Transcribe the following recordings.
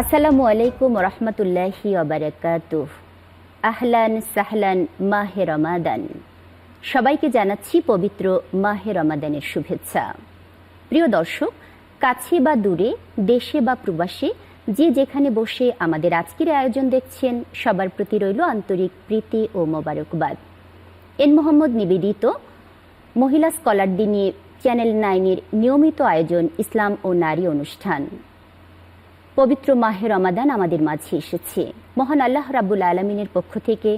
আসসালামু আলাইকুম রহমতুল্লাহি ওবারাকাতুহ। আহলান সাহলান মাহে রমাদান। সবাইকে জানাচ্ছি পবিত্র মাহে রমাদানের শুভেচ্ছা। প্রিয় দর্শক, কাছে বা দূরে, দেশে বা প্রবাসে, যে যেখানে বসে আমাদের আজকের আয়োজন দেখছেন, সবার প্রতি রইল আন্তরিক প্রীতি ও মোবারকবাদ। এন মোহাম্মদ নিবেদিত মহিলা স্কলার দিনে চ্যানেল 9-এর নিয়মিত আয়োজন ইসলাম ও নারী অনুষ্ঠান। পবিত্র মাহে রমাদান আমাদের মাঝে এসেছে। মহান আল্লাহ রাব্বুল আলামিনের পক্ষ থেকে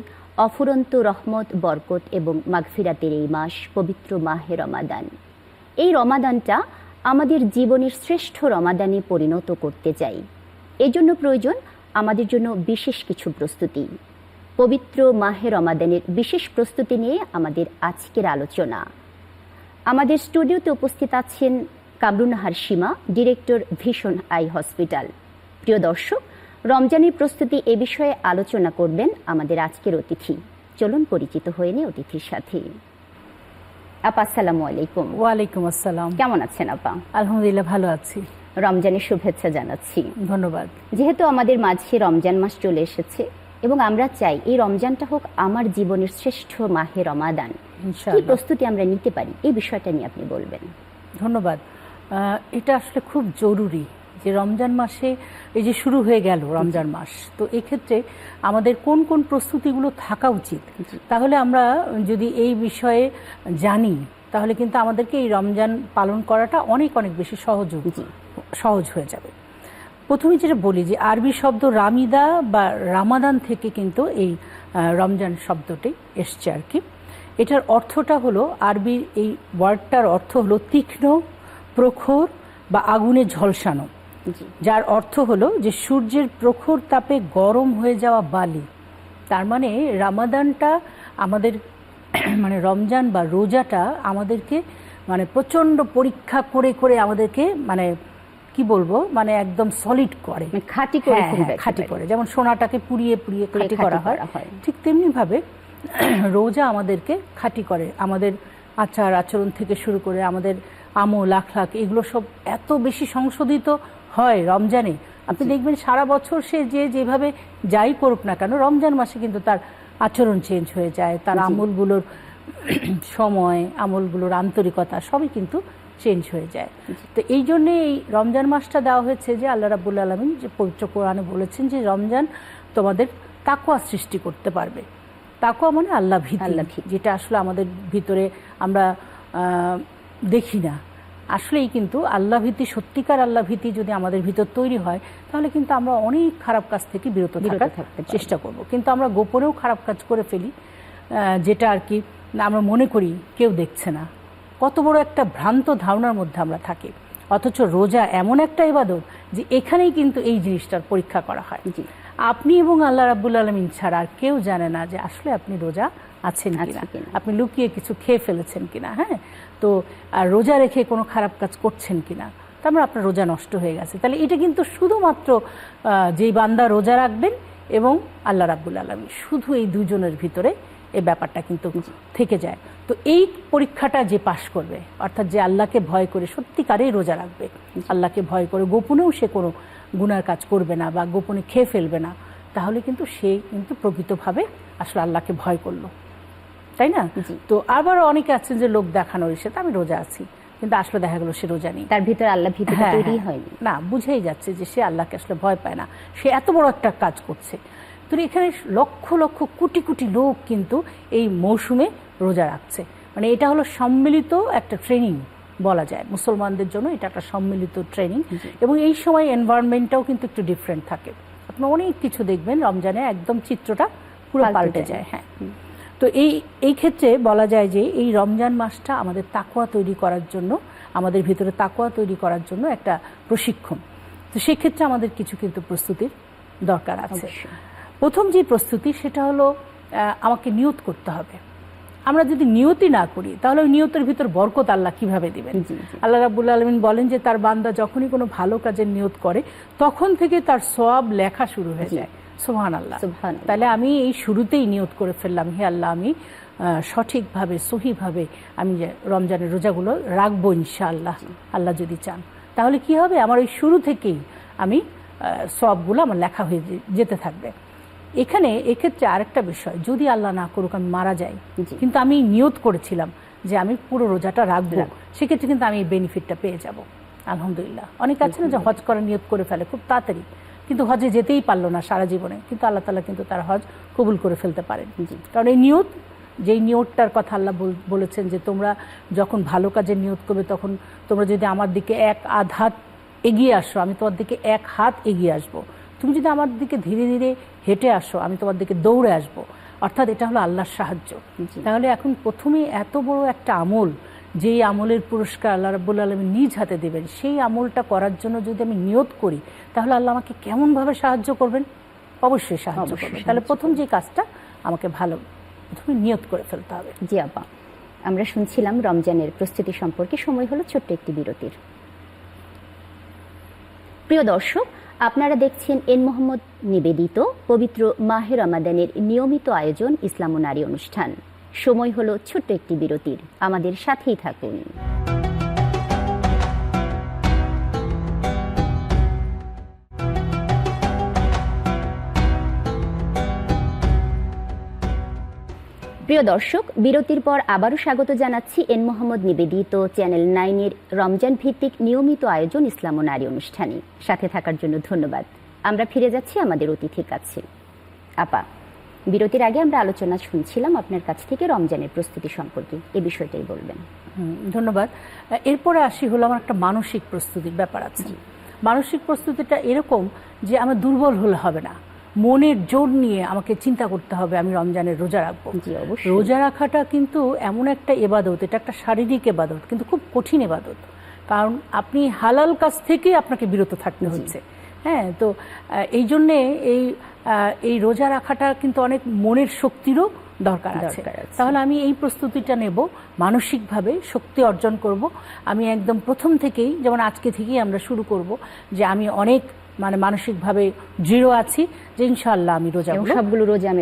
অফুরন্ত রহমত, বরকত এবং মাগফিরাতের এই মাস পবিত্র মাহে রমাদান। এই রমাদানটা আমাদের জীবনের শ্রেষ্ঠ রমাদানে পরিণত করতে চাই। এজন্য প্রয়োজন আমাদের জন্য বিশেষ কিছু প্রস্তুতি। পবিত্র মাহে রমাদানের বিশেষ প্রস্তুতি নিয়ে আমাদের আজকের আলোচনা। আমাদের স্টুডিওতে উপস্থিত আছেন কামরুন্নাহার সীমা, ডিরেক্টর ভিশন আই হসপিটাল। প্রিয় দর্শক, রমজানের প্রস্তুতি এ বিষয়ে আলোচনা করবেন আমাদের আজকের অতিথি। চলুন পরিচিত হয়ে নিই অতিথির সাথে। আপা, আসসালামু আলাইকুম। ওয়ালাইকুম আসসালাম। কেমন আছেন আপা? আলহামদুলিল্লাহ, ভালো আছি। রমজানের শুভেচ্ছা জানাচ্ছি। ধন্যবাদ। যেহেতু আমাদের মাঝে রমজান মাস চলে এসেছে এবং আমরা চাই এই রমজানটা হোক আমার জীবনের শ্রেষ্ঠ মাহে রমাদান, কি প্রস্তুতি আমরা নিতে পারি এই বিষয়টা নিয়ে আপনি বলবেন। ধন্যবাদ। এটা আসলে খুব জরুরি যে রমজান মাসে এই যে শুরু হয়ে গেল রমজান মাস, তো এক্ষেত্রে আমাদের কোন কোন প্রস্তুতিগুলো থাকা উচিত, তাহলে আমরা যদি এই বিষয়ে জানি তাহলে কিন্তু আমাদেরকে এই রমজান পালন করাটা অনেক অনেক বেশি সহজ হয়ে যাবে। প্রথমে যেটা বলি যে আরবি শব্দ রামিদা বা রামাদান থেকে কিন্তু এই রমজান শব্দটি এসছে আর কি। এটার অর্থটা হলো, আরবির এই ওয়ার্ডটার অর্থ হলো তীক্ষ্ণ, প্রখর বা আগুনে ঝলসানো, যার অর্থ হলো যে সূর্যের প্রখর তাপে গরম হয়ে যাওয়া বালি। তার মানে রামাদানটা আমাদের মানে রমজান বা রোজাটা আমাদেরকে মানে প্রচণ্ড পরীক্ষা করে করে আমাদেরকে মানে কি বলবো মানে একদম সলিড করে, খাঁটি করে, যেমন সোনাটাকে পুড়িয়ে পুড়িয়ে খাঁটি করা হয়, ঠিক তেমনিভাবে রোজা আমাদেরকে খাঁটি করে। আমাদের আচার আচরণ থেকে শুরু করে আমাদের আমল আখলাক এগুলো সব এত বেশি সংশোধিত হয় রমজানে। আপনি দেখবেন সারা বছর সে যেভাবে যাই করুক না কেন, রমজান মাসে কিন্তু তার আচরণ চেঞ্জ হয়ে যায়, তার আমলগুলোর সময়, আমলগুলোর আন্তরিকতা সবই কিন্তু চেঞ্জ হয়ে যায়। তো এই জন্যে এই রমজান মাসটা দেওয়া হয়েছে যে আল্লাহ রাব্বুল আলামিন যে পবিত্র কোরআনে বলেছেন যে রমজান তোমাদের তাকওয়া সৃষ্টি করতে পারবে। তাকওয়া মানে আল্লাহ ভীতি, যেটা আসলে আমাদের ভিতরে আমরা দেখি না। আসলেই কিন্তু আল্লাহ ভীতি, সত্যিকার আল্লাহ ভীতি যদি আমাদের ভিতর তৈরি হয় তাহলে কিন্তু আমরা অনেক খারাপ কাজ থেকে বিরত থাকার চেষ্টা করব। কিন্তু আমরা গোপনেও খারাপ কাজ করে ফেলি, যেটা আর কি আমরা মনে করি কেউ দেখছে না। কত বড় একটা ভ্রান্ত ধারণার মধ্যে আমরা থাকি। অথচ রোজা এমন একটা ইবাদত যে এখানেই কিন্তু এই জিনিসটার পরীক্ষা করা হয়। আপনি এবং আল্লাহ রাব্বুল আলামিন ছাড়া আর কেউ জানে না যে আসলে আপনি রোজা আছেন কিনা, আপনি লুকিয়ে কিছু খেয়ে ফেলেছেন কিনা, হ্যাঁ, তো আর রোজা রেখে কোনো খারাপ কাজ করছেন কিনা, তারপরে আপনার রোজা নষ্ট হয়ে গেছে। তাহলে এটা কিন্তু শুধুমাত্র যেই বান্দা রোজা রাখবেন এবং আল্লাহ রাব্বুল আলামিন, শুধু এই দুজনের ভিতরে এই ব্যাপারটা কিন্তু থেকে যায়। তো এই পরীক্ষাটা যে পাশ করবে, অর্থাৎ যে আল্লাহকে ভয় করে সত্যিকারেই রোজা রাখবে, আল্লাহকে ভয় করে গোপনেও সে কোনো গুনার কাজ করবে না বা গোপনে খেয়ে ফেলবে না, তাহলে কিন্তু সে কিন্তু প্রকৃতভাবে আসলে আল্লাহকে ভয় করলো, তাই না? তো আবার অনেকে আছেন যে লোক দেখানোর এসে আমি রোজা আছি, কিন্তু আসলে দেখা গেল সে রোজা নেই, তার ভিতরে আল্লাহ ভীতি তৈরি হয়নি, না, বুঝেই যাচ্ছে যে সে আল্লাহকে আসলে ভয় পায় না, সে এত বড় একটা কাজ করছে। তো এখানে লক্ষ লক্ষ কোটি কোটি লোক কিন্তু এই মৌসুমে রোজা রাখছে, মানে এটা হলো সম্মিলিত একটা ট্রেনিং বলা যায় মুসলমানদের জন্য। এটা একটা সম্মিলিত ট্রেনিং এবং এই সময় এনভায়রনমেন্টটাও কিন্তু একটু ডিফারেন্ট থাকে। আপনি অনেক কিছু দেখবেন রমজানে একদম চিত্রটা পুরো পাল্টে যায়। হ্যাঁ, তো এই ক্ষেত্রে বলা যায় যে এই রমজান মাসটা আমাদের তাকওয়া তৈরি করার জন্য, আমাদের ভিতরে তাকওয়া তৈরি করার জন্য একটা প্রশিক্ষণ। তো সেক্ষেত্রে আমাদের কিছু কিন্তু প্রস্তুতির দরকার আছে। প্রথম যে প্রস্তুতি সেটা হলো আমাকে নিয়ত করতে হবে। আমরা যদি নিয়তই না করি তাহলে ওই নিয়তের ভিতর বরকত আল্লাহ কিভাবে দিবেন? আল্লাহ রাব্বুল আলামিন বলেন যে তার বান্দা যখনই কোনো ভালো কাজের নিয়ত করে তখন থেকে তার সওয়াব লেখা শুরু হয়ে যায়। সুবহানাল্লাহ। তাহলে আমি এই শুরুতেই নিয়ত করে ফেললাম, হে আল্লাহ, আমি সঠিকভাবে সহিভাবে আমি রমজানের রোজাগুলো রাখবো ইনশাআল্লাহ, আল্লাহ যদি চান। তাহলে কি হবে, আমার ওই শুরু থেকেই আমি সওয়াবগুলো আমার লেখা হয়ে যেতে থাকবে। এক্ষেত্রে আরেকটা বিষয়, যদি আল্লাহ না করুক আমি মারা যাই, কিন্তু আমি নিয়ত করেছিলাম যে আমি পুরো রোজাটা রাখবো, সেক্ষেত্রে কিন্তু আমি এই বেনিফিটটা পেয়ে যাব আলহামদুলিল্লাহ। অনেক আছে না যে হজ করার নিয়ত করে ফেলে খুব তাড়াতাড়ি, কিন্তু হজে যেতেই পারলো না সারা জীবনে, কিন্তু আল্লাহ তাআলা কিন্তু তার হজ কবুল করে ফেলতে পারেন। কারণ এই নিয়ত, যেই নিয়তটার কথা আল্লাহ বলেছেন যে তোমরা যখন ভালো কাজের নিয়ত করবে, তখন তোমরা যদি আমার দিকে এক আধ হাত এগিয়ে আসো, আমি তোমার দিকে এক হাত এগিয়ে আসবো। তুমি যদি আমার দিকে ধীরে ধীরে হেঁটে আসো, আমি তোমার দিকে দৌড়ে আসবো। অর্থাৎ এটা হলো আল্লাহর সাহায্য। তাহলে এখন প্রথমে এত বড় একটা আমল, যেই আমলের পুরস্কার আল্লাহ রাব্বুল আলামিন নিজ হাতে দেবেন, সেই আমলটা করার জন্য যদি আমি নিয়ত করি, তাহলে আল্লাহ আমাকে কেমনভাবে সাহায্য করবেন? অবশ্যই সাহায্য করবেন। তাহলে প্রথম যে কাজটা আমাকে প্রথমে নিয়ত করে ফেলতে হবে। জি আপা, আমরা শুনছিলাম রমজানের প্রস্তুতি সম্পর্কে। সময় হলো ছোট্ট একটি বিরতির। প্রিয় দর্শক, আপনারা দেখছেন এন মোহাম্মদ নিবেদিত পবিত্র মাহে রমাদানের নিয়মিত আয়োজন ইসলাম ও নারী অনুষ্ঠান। সময় হলো ছোট্ট একটি বিরতির, আমাদের সাথেই থাকুন। প্রিয় দর্শক, বিরতির পর আবারও স্বাগত জানাচ্ছি এন মোহাম্মদ নিবেদিত চ্যানেল 9-এর রমজান ভিত্তিক নিয়মিত আয়োজন ইসলাম ও নারী অনুষ্ঠানে। সাথে থাকার জন্য ধন্যবাদ। আমরা ফিরে যাচ্ছি আমাদের অতিথির কাছে। আপা, বিরতির আগে আমরা আলোচনা শুনছিলাম আপনার কাছ থেকে রমজানের প্রস্তুতি সম্পর্কে, এই বিষয়টাই বলবেন। ধন্যবাদ। এরপরে আসি হলো আমার একটা মানসিক প্রস্তুতির ব্যাপার আছে। মানসিক প্রস্তুতিটা এরকম যে আমার দুর্বল হলে হবে না, মনের জোর নিয়ে আমাকে চিন্তা করতে হবে আমি রমজানের রোজা রাখবো। রোজা রাখাটা কিন্তু এমন একটা ইবাদত, এটা একটা শারীরিক ইবাদত, কিন্তু খুব কঠিন ইবাদত। কারণ আপনি হালাল কাজ থেকে আপনাকে বিরত থাকতে হচ্ছে। হ্যাঁ, তো এই জন্যে এই রোজা রাখাটা কিন্তু অনেক মনের শক্তিরও দরকার আছে। তাহলে আমি এই প্রস্তুতিটা নেব, মানসিকভাবে শক্তি অর্জন করব। আমি একদম প্রথম থেকেই, যেমন আজকে থেকেই আমরা শুরু করব যে আমি অনেক মানসিকভাবে দৃঢ় আছি যে ইনশাআল্লাহ আমি সবগুলো রোজা আমি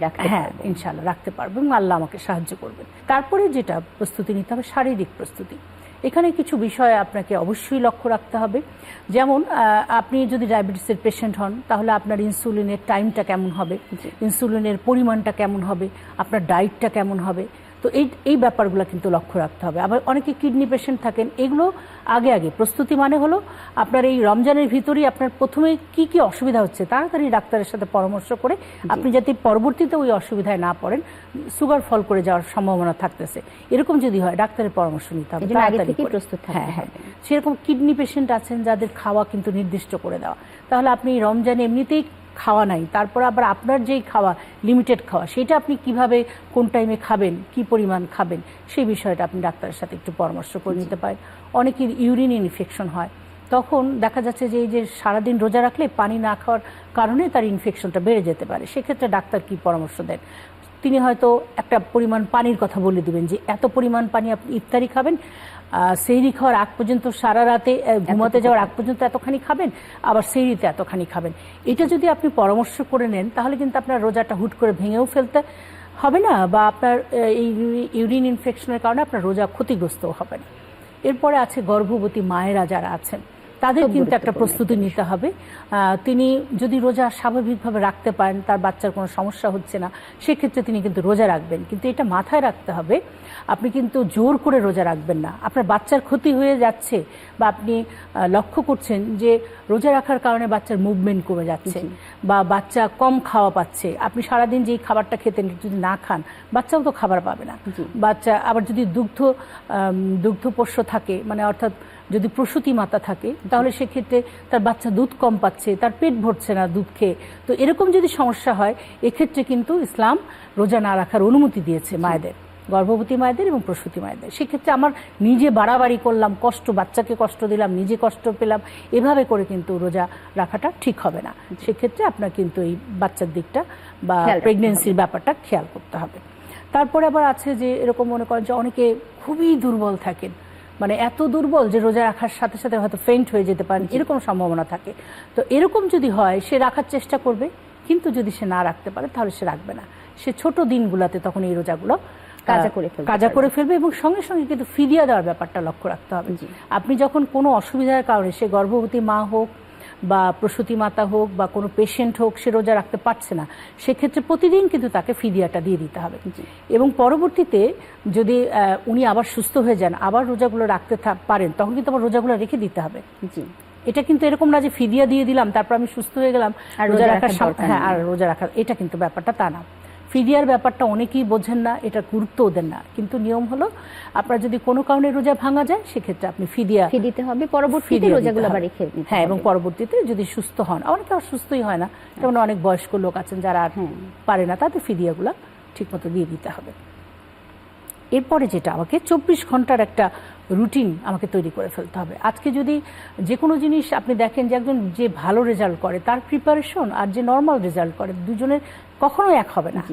ইনশাআল্লাহ রাখতে পারবো এবং আল্লাহ আমাকে সাহায্য করবেন। তারপরে যেটা প্রস্তুতি নিতে হবে, শারীরিক প্রস্তুতি। এখানে কিছু বিষয় আপনাকে অবশ্যই লক্ষ্য রাখতে হবে। যেমন আপনি যদি ডায়াবেটিসের পেশেন্ট হন, তাহলে আপনার ইনসুলিনের টাইমটা কেমন হবে, ইনসুলিনের পরিমাণটা কেমন হবে, আপনার ডায়েটটা কেমন হবে, তো এই ব্যাপারগুলো কিন্তু লক্ষ্য রাখতে হবে। আবার অনেকে কিডনি পেশেন্ট থাকেন, এগুলো আগে প্রস্তুতি মানে হলো আপনার এই রমজানের ভিতরেই আপনার প্রথমে কি কি অসুবিধা হচ্ছে তাড়াতাড়ি ডাক্তারের সাথে পরামর্শ করে আপনি যাতে পরবর্তীতে ওই অসুবিধায় না পড়েন, সুগার ফল করে যাওয়ার সম্ভাবনা থাকতেছে, এরকম যদি হয় ডাক্তারের পরামর্শ নিতে হবে। হ্যাঁ, সেরকম কিডনি পেশেন্ট আছেন যাদের খাওয়া কিন্তু নির্দিষ্ট করে দেওয়া, তাহলে আপনি রমজানে এমনিতেই খাওয়া নাই, তারপর আবার আপনার যেই খাওয়া লিমিটেড খাওয়া, সেটা আপনি কিভাবে কোন টাইমে খাবেন, কি পরিমাণ খাবেন, সেই বিষয়টা আপনি ডাক্তারের সাথে একটু পরামর্শ করে নিতে পারেন। অনেকের ইউরিন ইনফেকশন হয়, তখন দেখা যাচ্ছে যে এই যে সারাদিন রোজা রাখলে পানি না খাওয়ার কারণে তার ইনফেকশনটা বেড়ে যেতে পারে। সেক্ষেত্রে ডাক্তার কি পরামর্শ দেন, তিনি হয়তো একটা পরিমাণ পানির কথা বলে দিবেন যে এত পরিমাণ পানি আপনি ইফতারি খাবেন, সেহরি খাওয়ার আগ পর্যন্ত, সারা রাতে ঘুমাতে যাওয়ার আগ পর্যন্ত এতখানি খাবেন, আবার সেহরিতে এতখানি খাবেন। এটা যদি আপনি পরামর্শ করে নেন, তাহলে কিন্তু আপনার রোজাটা হুট করে ভেঙেও ফেলতে হবে না, বা আপনার এই ইউরিন ইনফেকশনের কারণে আপনার রোজা ক্ষতিগ্রস্তও হবে না। এরপরে আছে গর্ভবতী মায়েরা যারা আছেন, তাদের কিন্তু একটা প্রস্তুতি নিতে হবে। তিনি যদি রোজা স্বাভাবিকভাবে রাখতে পারেন, তার বাচ্চার কোনো সমস্যা হচ্ছে না, সেক্ষেত্রে তিনি কিন্তু রোজা রাখবেন। কিন্তু এটা মাথায় রাখতে হবে, আপনি কিন্তু জোর করে রোজা রাখবেন না। আপনার বাচ্চার ক্ষতি হয়ে যাচ্ছে, বা আপনি লক্ষ্য করছেন যে রোজা রাখার কারণে বাচ্চার মুভমেন্ট কমে যাচ্ছে, বা বাচ্চা কম খাওয়া পাচ্ছে, আপনি সারাদিন যেই খাবারটা খেতেন যদি না খান, বাচ্চাও তো খাবার পাবে না। বাচ্চা আবার যদি দুগ্ধপোষ্য থাকে, মানে অর্থাৎ যদি প্রসূতি মাতা থাকে, তাহলে সেক্ষেত্রে তার বাচ্চা দুধ কম পাচ্ছে, তার পেট ভরছে না দুধ খেয়ে। তো এরকম যদি সমস্যা হয়, এক্ষেত্রে কিন্তু ইসলাম রোজা না রাখার অনুমতি দিয়েছে মায়েদের, গর্ভবতী মায়েদের এবং প্রসূতি মায়েদের। সেক্ষেত্রে আমার নিজে বাড়াবাড়ি করলাম, বাচ্চাকে কষ্ট দিলাম, নিজে কষ্ট পেলাম, এভাবে করে কিন্তু রোজা রাখাটা ঠিক হবে না। সেক্ষেত্রে আপনার কিন্তু এই বাচ্চার দিকটা বা প্রেগনেন্সির ব্যাপারটা খেয়াল করতে হবে। তারপরে আবার আছে যে এরকম মনে করেন যে অনেকে খুবই দুর্বল থাকেন, মানে এত দুর্বল যে রোজা রাখার সাথে সাথে হয়তো ফেন্ট হয়ে যেতে পারেন, এরকম সম্ভাবনা থাকে। তো এরকম যদি হয়, সে রাখার চেষ্টা করবে, কিন্তু যদি সে না রাখতে পারে তাহলে সে রাখবে না। সে ছোট দিনগুলোতে তখন এই রোজাগুলো কাজা করে ফেলবে, এবং সঙ্গে সঙ্গে কিন্তু ফিদিয়া দেওয়ার ব্যাপারটা লক্ষ্য রাখতে হবে। আপনি যখন কোনো অসুবিধার কারণে, সে গর্ভবতী মা হোক বা প্রসূতি মাতা হোক বা কোনো পেশেন্ট হোক সে রোজা রাখতে পারছে না, সেক্ষেত্রে প্রতিদিন কিন্তু তাকে ফিদিয়াটা দিয়ে দিতে হবে। এবং পরবর্তীতে যদি উনি আবার সুস্থ হয়ে যান, আবার রোজাগুলো রাখতে পারেন, তখন কিন্তু আবার রোজাগুলো রেখে দিতে হবে। এটা কিন্তু এরকম না যে ফিদিয়া দিয়ে দিলাম তারপর আমি সুস্থ হয়ে গেলাম রোজা রাখার, হ্যাঁ আর রোজা রাখা, এটা কিন্তু ব্যাপারটা তা না। ফিদিয়ার ব্যাপারটা অনেকেই বোঝেন না, এটা গুরুত্বও দেন না, কিন্তু নিয়ম হলো আপনার যদি কোনো কারণে রোজা ভাঙা যায় সেক্ষেত্রে আপনি ফিদিয়া দিতে হবে, পরবর্তীতে রোজাগুলো আবার রেখে দিতে হবে। হ্যাঁ, এবং পরবর্তীতে যদি সুস্থ হন, অনেকে অসুস্থই হয় না, যেমন অনেক বয়স্ক লোক আছেন যারা আর পারে না, তাদের ফিদিয়াগুলো ঠিকমতো দিয়ে দিতে হবে। এরপরে যেটা আমাকে 24 ঘন্টার একটা রুটিন আমাকে তৈরি করে ফেলতে হবে। আজকে যদি যে কোনো জিনিস আপনি দেখেন যে একজন যে ভালো রেজাল্ট করে তার প্রিপারেশন আর যে নর্মাল রেজাল্ট করে দুজনের কখনো এক হবে না।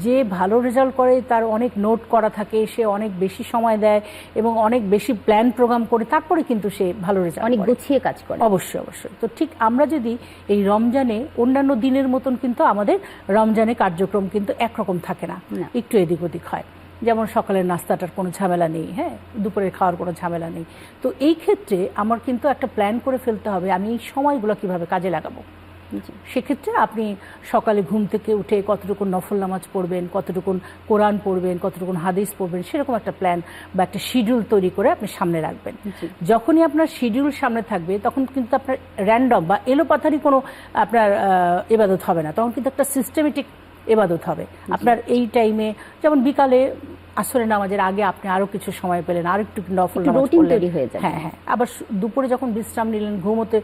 যে ভালো রেজাল্ট করে তার অনেক নোট করা থাকে, সে অনেক বেশি সময় দেয় এবং অনেক বেশি প্ল্যান প্রোগ্রাম করে, তারপরে কিন্তু সে ভালো রেজাল্ট অনেক গুছিয়ে কাজ করে। অবশ্যই অবশ্যই। তো ঠিক আমরা যদি এই রমজানে অন্যান্য দিনের মতন কিন্তু আমাদের রমজানে কার্যক্রম কিন্তু একরকম থাকে না, একটু এদিক ওদিক হয়। যেমন সকালের নাস্তাটার কোনো ঝামেলা নেই, হ্যাঁ, দুপুরের খাওয়ার কোনো ঝামেলা নেই। তো এই ক্ষেত্রে আমার কিন্তু একটা প্ল্যান করে ফেলতে হবে আমি এই সময়গুলো কিভাবে কাজে লাগাবো। সেক্ষেত্রে আপনি সকালে ঘুম থেকে উঠে কতটুকু নফল নামাজ পড়বেন, কতটুকু কোরআন পড়বেন, কতটুকু হাদিস পড়বেন, সেরকম একটা প্ল্যান বা একটা শিডিউল তৈরি করে আপনি সামনে রাখবেন। যখনই আপনার শিডিউল সামনে থাকবে তখন কিন্তু আপনার র্যান্ডম বা এলোপাথারি কোনো আপনার ইবাদত হবে না, তখন কিন্তু একটা সিস্টেমেটিক ইবাদত হবে। আপনার এই টাইমে যেমন বিকালে আসরের নামাজের আগে আপনি আরো কিছু সময় পেলেন, আর একটু নফল নামাজ পড়লেন, হ্যাঁ হ্যাঁ, আবার দুপুরে যখন বিশ্রাম নিলেন, ঘুমোতে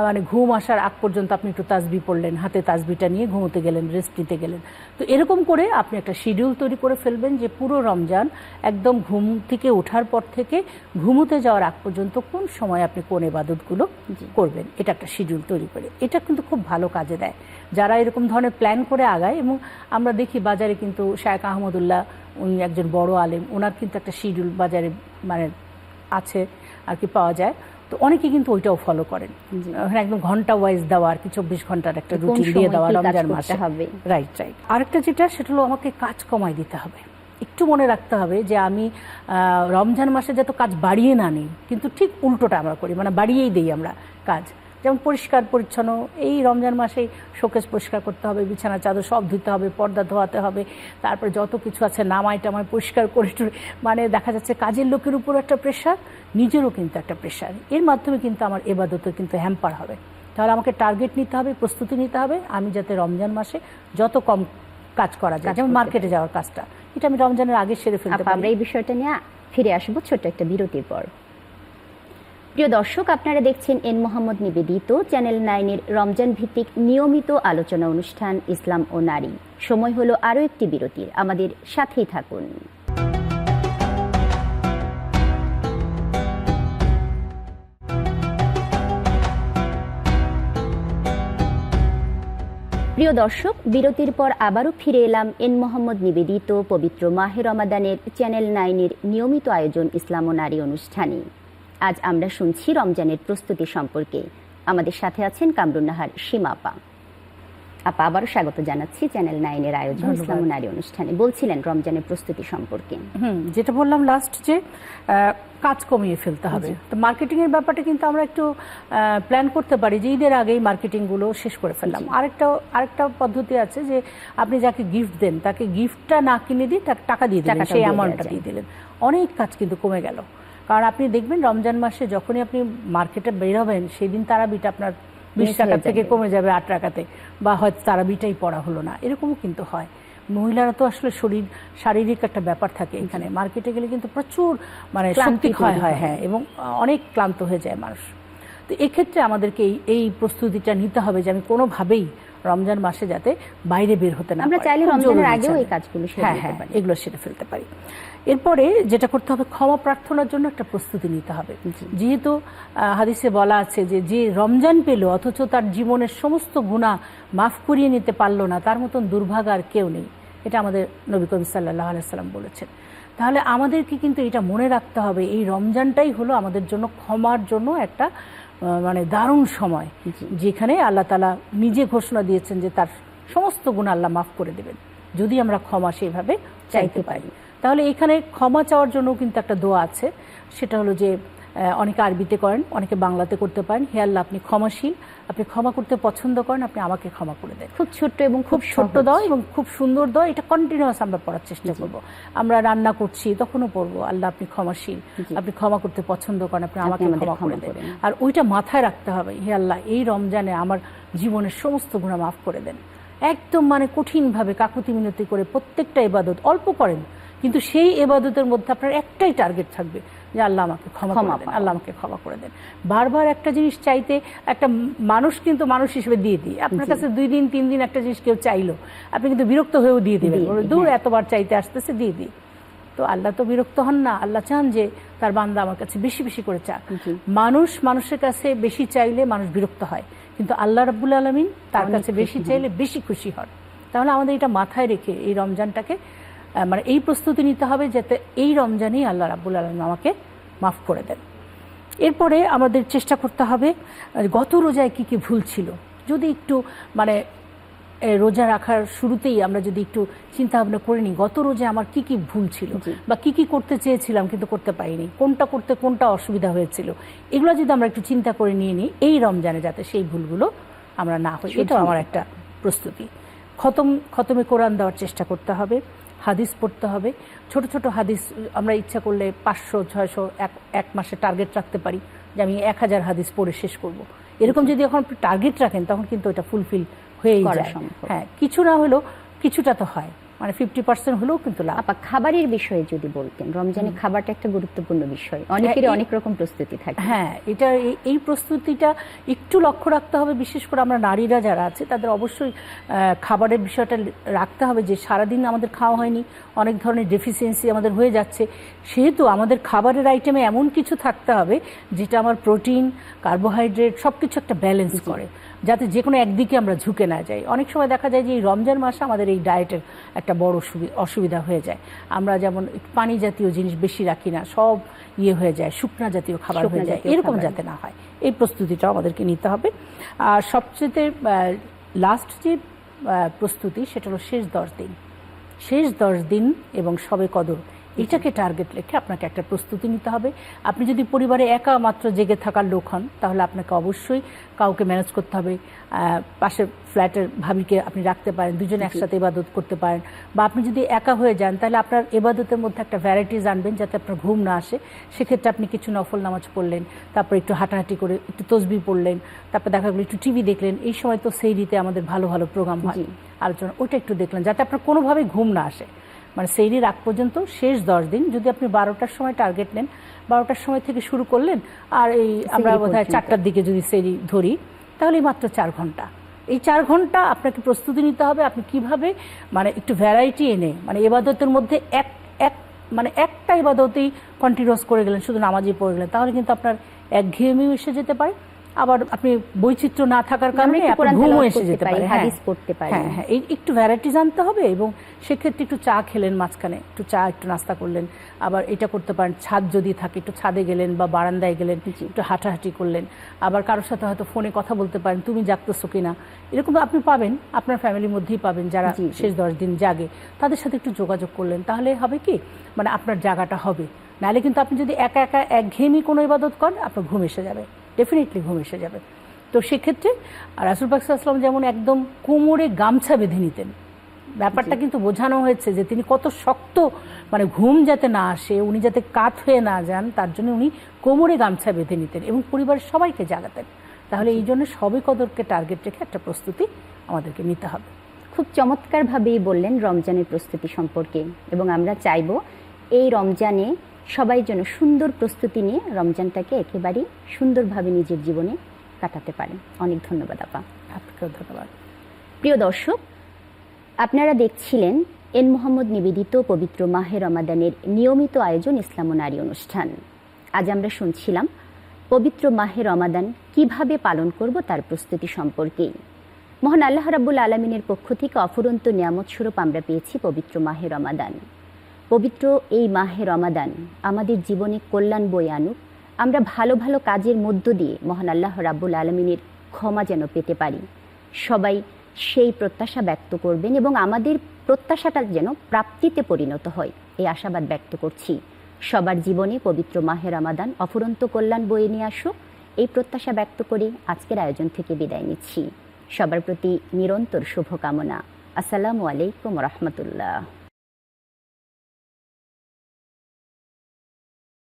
মানে ঘুম আসার আগ পর্যন্ত আপনি একটু তাসবিহ পড়লেন, হাতে তাসবিহটা নিয়ে ঘুমোতে গেলেন, রেস্ট নিতে গেলেন। তো এরকম করে আপনি একটা শিডিউল তৈরি করে ফেলবেন যে পুরো রমজান একদম ঘুম থেকে ওঠার পর থেকে ঘুমোতে যাওয়ার আগ পর্যন্ত কোন সময় আপনি কোন ইবাদতগুলো করবেন, এটা একটা শিডিউল তৈরি করে। এটা কিন্তু খুব ভালো কাজে দেয় যারা এরকম ধরনের প্ল্যান করে আগায়। এবং আমরা দেখি বাজারে কিন্তু শায়েখ আহমদুল্লাহ, উনি একজন বড় আলেম, ওনার কিন্তু একটা শিডিউল বাজারে মানে আছে আর কি, পাওয়া যায়। তো অনেকে কিন্তু ওইটাও ফলো করেন, একদম ঘন্টা ওয়াইজ দেওয়া আর কি, 24 ঘন্টার একটা রুটিন দিয়ে দেওয়া রমজান মাসে। Right right. আরেকটা যেটা, সেটা হলো আমাকে কাজ কমাই দিতে হবে। একটু মনে রাখতে হবে যে আমি রমজান মাসে যত কাজ বাড়িয়ে না নিই, কিন্তু ঠিক উল্টোটা আমরা করি, মানে বাড়িয়েই দিই আমরা কাজ। যেমন পরিষ্কার পরিচ্ছন্ন, এই রমজান মাসেই শোকেস পরিষ্কার করতে হবে, বিছানা চাদর সব ধুতে হবে, পর্দা ধোয়াতে হবে, তারপরে যত কিছু আছে নামাই টামাই পরিষ্কার করে, মানে দেখা যাচ্ছে কাজের লোকের উপর একটা প্রেশার, নিজেরও কিন্তু একটা প্রেশার। এর মাধ্যমে কিন্তু আমার এবাদতে কিন্তু হ্যাম্পার হবে। তাহলে আমাকে টার্গেট নিতে হবে, প্রস্তুতি নিতে হবে, আমি যাতে রমজান মাসে যত কম কাজ করা যায়, যেমন মার্কেটে যাওয়ার কাজটা, এটা আমি রমজানের আগে সেরে ফেলতে পারি। আমরা এই বিষয়টা নিয়ে ফিরে আসবো ছোট্ট একটা বিরতির পর। প্রিয় দর্শক, আপনারা দেখছেন এন মোহাম্মদ নিবেদিত চ্যানেল 9-এর রমজান ভিত্তিক নিয়মিত আলোচনা অনুষ্ঠান ইসলাম ও নারী। সময় হলো আরও একটি বিরতির, আমাদের সাথেই থাকুন। প্রিয় দর্শক, বিরতির পর আবারও ফিরে এলাম এন মোহাম্মদ নিবেদিত পবিত্র মাহে রমাদানের চ্যানেল 9-এর নিয়মিত আয়োজন ইসলাম ও নারী অনুষ্ঠানে। আজ আমরা শুনছি রমজানের প্রস্তুতি সম্পর্কে। আমাদের সাথে আছেন কামরুন্নাহার সীমা আপা। আপা, আবারও স্বাগত জানাচ্ছি চ্যানেল 9-এর আয়োজন ইসলাম ও নারী অনুষ্ঠানে। বলছিলেন রমজানের প্রস্তুতি সম্পর্কে। যেটা বললাম লাস্ট, যে কাজ কমিয়ে ফেলতে হবে। তো মার্কেটিং এর ব্যাপারটা কিন্তু আমরা একটু প্ল্যান করতে পারি যে ঈদের আগেই মার্কেটিং গুলো শেষ করে ফেললাম। আরেকটা পদ্ধতি আছে যে আপনি যাকে গিফট দেন তাকে গিফটটা না কিনে দিয়ে তাকে টাকা দিয়ে দিলেন, সেই অ্যামাউন্টটা দিয়ে দিলেন, অনেক কাজ কিন্তু কমে গেল। কারণ আপনি দেখবেন রমজান মাসে যখনই আপনি মার্কেটে বের হবেন, সেদিন তারাবিটা আপনার 20 টাকা থেকে কমে যাবে 8 টাকাতে, বা হয়তো তারাবিটাই পড়া হলো না, এরকমও কিন্তু হয়। মহিলারা তো আসলে শারীরিক একটা ব্যাপার থাকে এখানে, মার্কেটে গেলে কিন্তু প্রচুর মানে শক্তি ক্ষয় হয়, হ্যাঁ, এবং অনেক ক্লান্ত হয়ে যায় মানুষ। তো এক্ষেত্রে আমাদেরকে এই প্রস্তুতিটা নিতে হবে যে আমি কোনোভাবেই রমজান মাসে যাতে বাইরে বের হতে না, আমরা চাইলে রমজানের আগেও এই কাজগুলো এগুলো সেরে ফেলতে পারি। এরপরে যেটা করতে হবে, ক্ষমা প্রার্থনার জন্য একটা প্রস্তুতি নিতে হবে। যেহেতু হাদিসে বলা আছে যে রমজান পেল অথচ তার জীবনের সমস্ত গুনাহ মাফ করিয়ে নিতে পারলো না, তার মতন দুর্ভাগ আর কেউ নেই। এটা আমাদের নবী করিম সাল্লাল্লাহু আলাইহি সাল্লাম বলেছেন। তাহলে আমাদেরকে কিন্তু এটা মনে রাখতে হবে, এই রমজানটাই হলো আমাদের জন্য ক্ষমার জন্য একটা মানে দারুণ সময়, যেখানে আল্লাহ তাআলা নিজে ঘোষণা দিয়েছেন যে তার সমস্ত গুনাহ আল্লাহ মাফ করে দেবেন যদি আমরা ক্ষমা সেইভাবে চাইতে পারি। তাহলে এখানে ক্ষমা চাওয়ার জন্য কিন্তু একটা দোয়া আছে, সেটা হলো যে অনেকে আরবিতে করেন, অনেকে বাংলাতে করতে পারেন। হে আল্লাহ, আপনি ক্ষমাশীল, আপনি ক্ষমা করতে পছন্দ করেন, আপনি আমাকে ক্ষমা করে দেন। খুব ছোট্ট এবং খুব ছোট্ট দোয়া এবং খুব সুন্দর দোয়া। এটা কন্টিনিউয়াস আমরা পড়ার চেষ্টা করব। আমরা রান্না করছি তখনও পড়বো, আল্লাহ আপনি ক্ষমাশীল, আপনি ক্ষমা করতে পছন্দ করেন, আপনি আমাকে ক্ষমা করে দেন। আর ওইটা মাথায় রাখতে হবে, হে আল্লাহ এই রমজানে আমার জীবনের সমস্ত গুনাহ মাফ করে দেন। একদম মানে কঠিনভাবে কাকুতি মিনতি করে প্রত্যেকটা ইবাদত অল্প করেন, কিন্তু সেই ইবাদতের মধ্যে আপনার একটাই টার্গেট থাকবে যে আল্লাহ আমাকে ক্ষমা করে দেন, আল্লাহ আমাকে ক্ষমা করে দেন। বারবার একটা জিনিস চাইতে, একটা মানুষ কিন্তু মানুষ হিসেবে দিয়ে দিই, আপনার কাছে 2 দিন 3 দিন একটা জিনিস কেউ চাইলো, আপনি কিন্তু বিরক্ত হয়েও দিয়ে দিবেন, দূর এতবার চাইতে আসতেছে দিয়ে দিই। তো আল্লাহ তো বিরক্ত হন না, আল্লাহ চান যে তার বান্দা আমার কাছে বেশি বেশি করে চাক। মানুষ মানুষের কাছে বেশি চাইলে মানুষ বিরক্ত হয়, কিন্তু আল্লাহ রাব্বুল আলামিন তার কাছে বেশি চাইলে বেশি খুশি হন। তাহলে আমাদের এটা মাথায় রেখে এই রমজানটাকে মানে এই প্রস্তুতি নিতে হবে যাতে এই রমজানেই আল্লাহ রাব্বুল আলামিন আমাকে মাফ করে দেন। এরপরে আমাদের চেষ্টা করতে হবে গত রোজায় কি কি ভুল ছিল, যদি একটু মানে রোজা রাখার শুরুতেই আমরা যদি একটু চিন্তা ভাবনা করে নিই গত রোজায় আমার কি কি ভুল ছিল বা কি কি করতে চেয়েছিলাম কিন্তু করতে পারিনি, কোনটা করতে কোনটা অসুবিধা হয়েছিল, এগুলো যদি আমরা একটু চিন্তা করে নিয়ে নিই এই রমজানে যাতে সেই ভুলগুলো আমরা না হই, এটাও আমার একটা প্রস্তুতি। খতমে কোরআন দেওয়ার চেষ্টা করতে হবে, হাদিস পড়তে হবে, ছোট ছোট হাদিস আমরা ইচ্ছা করলে 500 600 এক মাসে টার্গেট রাখতে পারি যে আমি 1000 হাদিস পড়ে শেষ করব। এরকম যদি এখন টার্গেট রাখেন তখন কিন্তু এটা ফুলফিল হয়েই যায়। হ্যাঁ, কিছু না হলেও কিছুটা তো হয়, মানে 50% হলেও কিন্তু লাভ। আপা খাবারের বিষয়ে যদি বলতেন, রমজানে খাবারটা একটা গুরুত্বপূর্ণ বিষয়, অনেকেরই অনেক রকম প্রস্তুতি থাকে। হ্যাঁ, এটা এই প্রস্তুতিটা একটু লক্ষ্য রাখতে হবে, বিশেষ করে আমরা নারীরা যারা আছে তাদের অবশ্যই খাবারের বিষয়টা রাখতে হবে যে সারাদিন আমাদের খাওয়া হয়নি, অনেক ধরনের ডেফিসিয়েন্সি আমাদের হয়ে যাচ্ছে, সেহেতু আমাদের খাবারের আইটেমে এমন কিছু থাকতে হবে যেটা আমার প্রোটিন কার্বোহাইড্রেট সব কিছু একটা ব্যালেন্স করে, যাতে যে কোনো একদিকে আমরা ঝুঁকে না যাই। অনেক সময় দেখা যায় যে এই রমজান মাসে আমাদের এই ডায়েটের একটা বড় অসুবিধা হয়ে যায়, আমরা যেমন পানি জাতীয় জিনিস বেশি রাখি না, সব হয়ে যায়, শুকনা জাতীয় খাবার হয়ে যায়, এরকম যাতে না হয় এই প্রস্তুতিটাও আমাদেরকে নিতে হবে। আর সবচেয়ে লাস্ট যে প্রস্তুতি সেটা হলো শেষ 10 দিন এবং শবে কদর, এটাকে টার্গেট রেখে আপনাকে একটা প্রস্তুতি নিতে হবে। আপনি যদি পরিবারে একা মাত্র জেগে থাকার লোক হন তাহলে আপনাকে অবশ্যই কাউকে ম্যানেজ করতে হবে, পাশের ফ্ল্যাটের ভাবিকে আপনি রাখতে পারেন, দুজনে একসাথে ইবাদত করতে পারেন। বা আপনি যদি একা হয়ে যান তাহলে আপনার ইবাদতের মধ্যে একটা ভ্যারাইটিস আনবেন যাতে আপনার ঘুম না আসে, সেক্ষেত্রে আপনি কিছু নফল নামাজ পড়লেন, তারপর একটু হাঁটাহাঁটি করে একটু তসবিহ পড়লেন, তারপর দেখা গেলো একটু টিভি দেখলেন। এই সময় তো সেইরিতে আমাদের ভালো ভালো প্রোগ্রাম হয়, আলোচনা, ওইটা একটু দেখলেন যাতে আপনার কোনোভাবেই ঘুম না আসে। মানে সেইরির আগ পর্যন্ত শেষ 10 দিন যদি আপনি 12টার সময় টার্গেট নেন, 12টার সময় থেকে শুরু করলেন, আর এই আমরা বোধহয় 4টার দিকে যদি সেইরি ধরি তাহলে মাত্র 4 ঘন্টা। এই 4 ঘন্টা আপনাকে প্রস্তুতি নিতে হবে আপনি কিভাবে মানে একটু ভ্যারাইটি এনে, মানে ইবাদতের মধ্যে মানে একটা ইবাদতেই কন্টিনিউয়াস করে গেলেন, শুধু নামাজই পড়ে গেলেন, তাহলে কিন্তু আপনার একঘেয়েমিও এসে যেতে পারে, আবার আপনি বৈচিত্র্য না থাকার কারণে ঘুমও এসে যেতে পারে। হাদিস পড়তে পারেন। হ্যাঁ হ্যাঁ, এই একটু ভ্যারাইটি জানতে হবে এবং সেক্ষেত্রে একটু চা খেলেন মাঝখানে, একটু চা একটু নাস্তা করলেন, আবার এটা করতে পারেন ছাদ যদি থাকে একটু ছাদে গেলেন বা বারান্দায় গেলেন, একটু হাঁটাহাঁটি করলেন, আবার কারোর সাথে হয়তো ফোনে কথা বলতে পারেন, তুমি জাগতেছো কিনা, এরকম আপনি পাবেন, আপনার ফ্যামিলির মধ্যেই পাবেন যারা শেষ 10 দিন জাগে, তাদের সাথে একটু যোগাযোগ করলেন, তাহলে হবে কি মানে আপনার জাগাটা হবে। নাহলে কিন্তু আপনি যদি একা একঘেয়েমি কোনো ইবাদত করেন আপনার ঘুম এসে যাবে, ডেফিনেটলি ঘুম এসে যাবে। তো সেক্ষেত্রে রাসূল পাক সাল্লাল্লাহু আলাইহি ওয়াসাল্লাম যেমন একদম কোমরে গামছা বেঁধে নিতেন, ব্যাপারটা কিন্তু বোঝানো হয়েছে যে তিনি কত শক্ত, মানে ঘুম যাতে না আসে, উনি যাতে কাত হয়ে না যান তার জন্য উনি কোমরে গামছা বেঁধে নিতেন এবং পরিবারের সবাইকে জাগাতেন। তাহলে এই জন্য শবে কদরকে টার্গেট রেখে একটা প্রস্তুতি আমাদেরকে নিতে হবে। খুব চমৎকারভাবেই বললেন রমজানের প্রস্তুতি সম্পর্কে, এবং আমরা চাইব এই রমজানে সবাই যেন সুন্দর প্রস্তুতি নিয়ে রমজানটাকে একেবারেই সুন্দরভাবে নিজের জীবনে কাটাতে পারেন। অনেক ধন্যবাদ আপা। আপনাকেও ধন্যবাদ। প্রিয় দর্শক, আপনারা দেখছিলেন এন মোহাম্মদ নিবেদিত পবিত্র মাহে রমাদানের নিয়মিত আয়োজন ইসলাম ও নারী অনুষ্ঠান। আজ আমরা শুনছিলাম পবিত্র মাহে রমাদান কিভাবে পালন করব তার প্রস্তুতি সম্পর্কেই। মহান আল্লাহ রাব্বুল আলামিনের পক্ষ থেকে অফুরন্ত নিয়ামত স্বরূপ আমরা পেয়েছি পবিত্র মাহে রমাদান। পবিত্র এই মাহে রমাদান আমাদের জীবনে কল্যাণ বয়ে আনুক, আমরা ভালো ভালো কাজের মধ্য দিয়ে মহান আল্লাহ রাব্বুল আলামিনের ক্ষমা যেন পেতে পারি। সবাই সেই প্রত্যাশা ব্যক্ত করবেন এবং আমাদের প্রত্যাশাটা যেন প্রাপ্তিতে পরিণত হয়, এই আশাবাদ ব্যক্ত করছি। সবার জীবনে পবিত্র মাহে রমাদান অফুরন্ত কল্যাণ বয়ে নিয়ে আসুক, এই প্রত্যাশা ব্যক্ত করে আজকের আয়োজন থেকে বিদায় নিচ্ছি। সবার প্রতি নিরন্তর শুভকামনা। আসসালামু আলাইকুম রহমতুল্লাহ।